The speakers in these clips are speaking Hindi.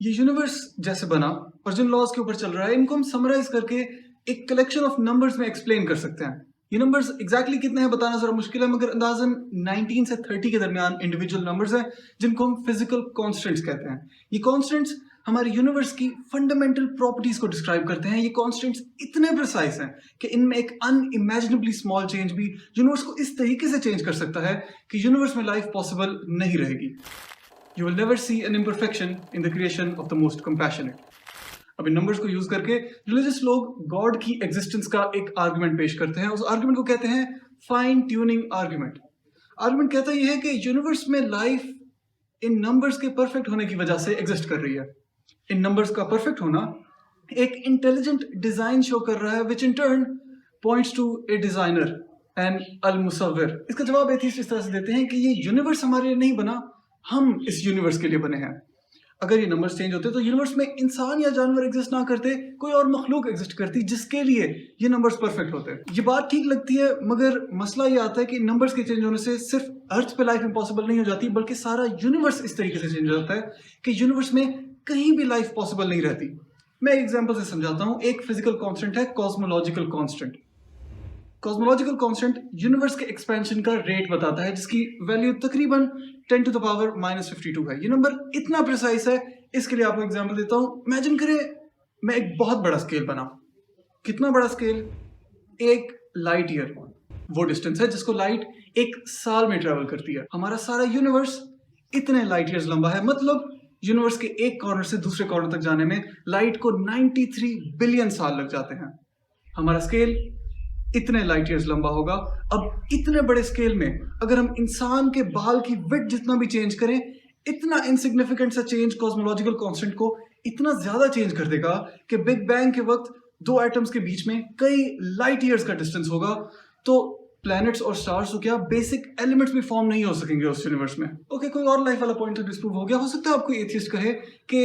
ये यूनिवर्स जैसे बना और जिन लॉज के ऊपर चल रहा है इनको हम समराइज करके एक कलेक्शन ऑफ नंबर्स में एक्सप्लेन कर सकते हैं। ये नंबर्स एग्जैक्टली कितने हैं बताना जरा मुश्किल है, मगर अंदाजन 19 से 30 के दरमियान इंडिविजुअल नंबर्स हैं जिनको हम फिजिकल कॉन्स्टेंट्स कहते हैं। ये कॉन्स्टेंट्स हमारे यूनिवर्स की फंडामेंटल प्रॉपर्टीज को डिस्क्राइब करते हैं। ये कॉन्स्टेंट्स इतने प्रिसाइज हैं कि इनमें एक अनइमेजिनेबली स्मॉल चेंज भी यूनिवर्स को इस तरीके से चेंज कर सकता है कि यूनिवर्स में लाइफ पॉसिबल नहीं रहेगी। You will never see an imperfection in the creation of the most compassionate। अब इन नंबर्स को यूज करके रिलीजियस लोग गॉड की एग्जिस्टेंस का एक आर्गुमेंट पेश करते हैं। उस आर्गुमेंट को कहते हैं फाइन ट्यूनिंग आर्गुमेंट। आर्गुमेंट कहता यह है कि यूनिवर्स में लाइफ इन नंबर्स के परफेक्ट होने की वजह से एग्जिस्ट कर रही है। इन नंबर्स का परफेक्ट होना एक इंटेलिजेंट डिजाइन शो कर रहा है, which in turn points to a designer and अल मुसव्विर। इसका जवाब एथिस्ट इस तरह से देते हैं कि ये यूनिवर्स हमारे लिए नहीं बना, हम इस यूनिवर्स के लिए बने हैं। अगर ये नंबर्स चेंज होते तो यूनिवर्स में इंसान या जानवर एग्जिस्ट ना करते, कोई और मखलूक एग्जिस्ट करती जिसके लिए ये नंबर्स परफेक्ट होते। ये बात ठीक लगती है, मगर मसला ये आता है कि नंबर्स के चेंज होने से सिर्फ अर्थ पे लाइफ इम्पॉसिबल नहीं हो जाती, बल्कि सारा यूनिवर्स इस तरीके से चेंज हो जाता है कि यूनिवर्स में कहीं भी लाइफ पॉसिबल नहीं रहती। मैं एक एग्जाम्पल से समझाता हूँ। एक फिजिकल कॉन्स्टेंट है cosmological constant. Cosmological constant universe के एक्सपेंशन का रेट बताता है, जिसकी वैल्यू तकरीबन 10 टू द पावर -52 है। ये नंबर इतना प्रिसाइज है, इसके लिए आपको एग्जांपल देता हूं। इमेजिन करें मैं एक बहुत बड़ा स्केल बनाऊं। कितना बड़ा स्केल? 1 लाइट ईयर वो डिस्टेंस है जिसको लाइट 1 साल में ट्रेवल करती है। हमारा सारा यूनिवर्स इतने लाइट ईयर्स लंबा है, मतलब यूनिवर्स के एक कॉर्नर से दूसरे कॉर्नर तक जाने में लाइट को 93 बिलियन साल लग जाते हैं। हमारा स्केल इतने लाइट ईयर्स लंबा होगा। अब इतने बड़े स्केल में अगर हम इंसान के बाल की विड्थ जितना भी चेंज करें, इतना इनसिग्निफिकेंट सा चेंज कॉस्मोलॉजिकल कांस्टेंट को इतना ज्यादा चेंज कर देगा कि बिग बैंग के वक्त 2 एटम्स के बीच में कई लाइट ईयर्स का डिस्टेंस होगा। तो प्लैनेट्स और स्टार्स तो क्या बेसिक एलिमेंट्स भी फॉर्म नहीं हो सकेंगे उस यूनिवर्स में। ओके, कोई और लाइफ वाला पॉइंट तो डिस्प्रूव हो गया। हो सकता है आपको एथियस्ट कहे कि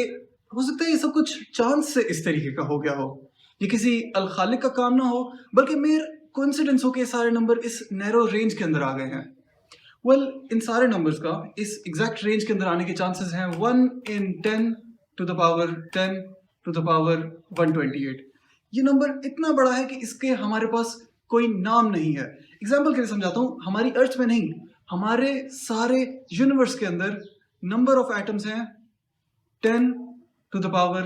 हो सकता है ये सब कुछ चांस से इस तरीके का हो गया हो, ये किसी अल खालिक का काम ना हो, बल्कि मेरे कोइंसिडेंस हो के सारे नंबर इस नैरो रेंज के अंदर आ गए हैं। वेल, इन सारे नंबर्स का इस एग्जैक्ट रेंज के अंदर आने के चांसेस हैं 1 in 10 to the power 10 to the power 128। ये नंबर इतना बड़ा है कि इसके हमारे पास कोई नाम नहीं है। एग्जाम्पल के लिए समझाता हूँ। हमारी अर्थ में नहीं, हमारे सारे यूनिवर्स के अंदर नंबर ऑफ एटम्स हैं 10 to the power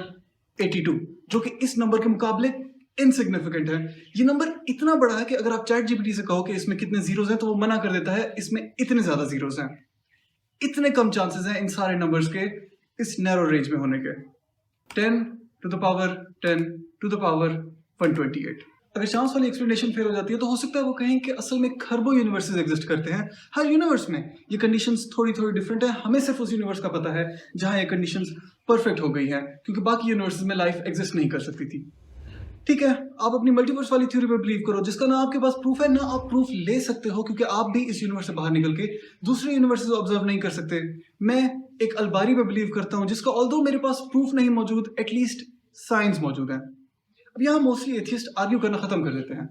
82, जो कि इस नंबर के मुकाबले इनसिग्निफिकेंट है। ये नंबर इतना बड़ा है कि अगर आप चैट जीपीटी से कहो कि इसमें कितने जीरोस हैं तो वो मना कर देता है, इसमें इतने ज्यादा जीरोस हैं। इतने कम चांसेस हैं इन सारे नंबर्स के इस नैरो रेंज में होने के। 10 to the power 10 to the power 128। अगर चांस वाली एक्सप्लेनेशन फेल हो जाती है तो हो सकता है वो कहें कि असल में खरबों यूनिवर्सेस एग्जिस्ट करते हैं। हर यूनिवर्स में ये कंडीशंस थोड़ी थोड़ी डिफरेंट है। हमें सिर्फ उस यूनिवर्स का पता है जहां ये कंडीशंस परफेक्ट हो गई हैं, क्योंकि बाकी यूनिवर्सेस में लाइफ एग्जिस्ट नहीं कर सकती थी। ठीक है, आप अपनी मल्टीवर्स वाली थ्योरी पे बिलीव करो, जिसका ना आपके पास प्रूफ है ना आप प्रूफ ले सकते हो, क्योंकि आप भी इस यूनिवर्स से बाहर निकल के दूसरे यूनिवर्सेस ऑब्जर्व नहीं कर सकते। मैं एक अलबारी पे बिलीव करता हूं, जिसका ऑल्दो मेरे पास प्रूफ नहीं मौजूद, एटलीस्ट साइंस मौजूद है। अब यहाँ मोस्टली एथियस्ट आर्ग्यू करना खत्म कर देते हैं,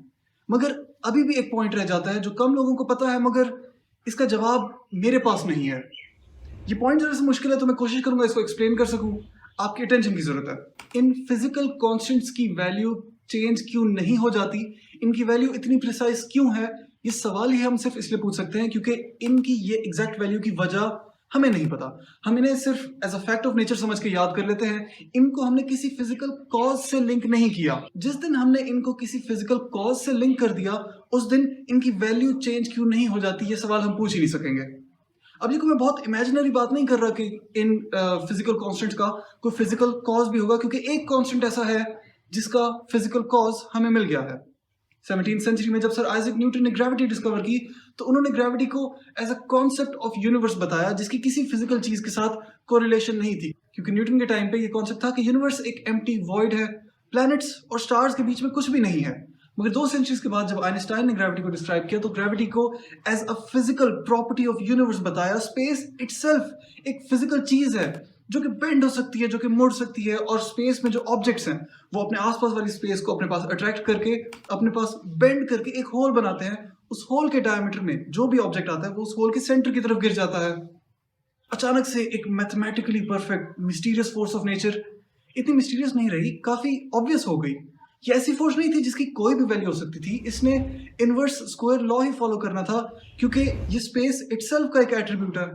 मगर अभी भी एक पॉइंट रह जाता है जो कम लोगों को पता है, मगर इसका जवाब मेरे पास नहीं है। ये पॉइंट जरा सा मुश्किल है, तो मैं कोशिश करूंगा इसको एक्सप्लेन कर सकूं। आपकी अटेंशन की जरूरत है। इन फिजिकल कांस्टेंट्स की वैल्यू चेंज क्यों नहीं हो जाती, इनकी वैल्यू इतनी प्रिसाइज क्यों है, ये सवाल ही हम सिर्फ इसलिए पूछ सकते हैं क्योंकि इनकी ये एग्जैक्ट वैल्यू की वजह हमें नहीं पता। हम इन्हें सिर्फ as a fact of nature समझ के याद कर लेते हैं। इनको हमने किसी फिजिकल कॉज से लिंक नहीं किया। जिस दिन हमने इनको किसी फिजिकल कॉज से लिंक कर दिया, उस दिन इनकी वैल्यू चेंज क्यों नहीं हो जाती, ये सवाल हम पूछ ही नहीं सकेंगे। अब ये कोई मैं बहुत इमेजिनरी बात नहीं कर रहा कि इन फिजिकल कांस्टेंट्स का कोई फिजिकल कॉज भी होगा, क्योंकि एक कांस्टेंट ऐसा है जिसका फिजिकल कॉज हमें मिल गया है। 17th सेंचुरी में जब सर आइजैक न्यूटन ने ग्रेविटी डिस्कवर की, तो उन्होंने ग्रेविटी को as a concept of universe बताया, जिसकी किसी फिजिकल चीज के साथ कोरिलेशन नहीं थी, क्योंकि न्यूटन के टाइम पे ये कॉन्सेप्ट था कि यूनिवर्स एक एम्प्टी वॉइड है, प्लैनेट्स और स्टार्स के बीच में कुछ भी नहीं है। मगर 2 सेंचुरीज के बाद जब आइंस्टाइन ने ग्रेविटी को डिस्क्राइब किया, तो ग्रेविटी को as a physical property of universe बताया। स्पेस इटसेल्फ एक फिजिकल चीज है जो कि बेंड हो सकती है, जो कि मुड़ सकती है, और स्पेस में जो ऑब्जेक्ट्स हैं वो अपने आसपास वाली स्पेस को अपने पास अट्रैक्ट करके अपने पास बेंड करके एक होल बनाते हैं। उस होल के डायमीटर में जो भी ऑब्जेक्ट आता है वो उस होल के सेंटर की तरफ गिर जाता है। अचानक से एक mathematically perfect mysterious force of nature इतनी मिस्टीरियस नहीं रही, काफी ऑब्वियस हो गई। ये ऐसी फोर्स नहीं थी जिसकी कोई भी वैल्यू हो सकती थी। इसने इनवर्स स्क्वायर लॉ ही फॉलो करना था, क्योंकि ये स्पेस इटसेल्फ का एक एट्रीब्यूट है।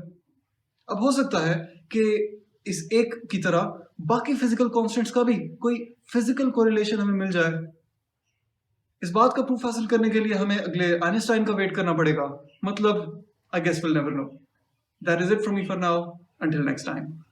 अब हो सकता है कि इस एक की तरह बाकी फिजिकल कांस्टेंट्स का भी कोई फिजिकल कोरिलेशन हमें मिल जाए। इस बात का प्रूफ हासिल करने के लिए हमें अगले आइंस्टाइन का वेट करना पड़ेगा। मतलब I guess will never know. That is it from me for now, until next time.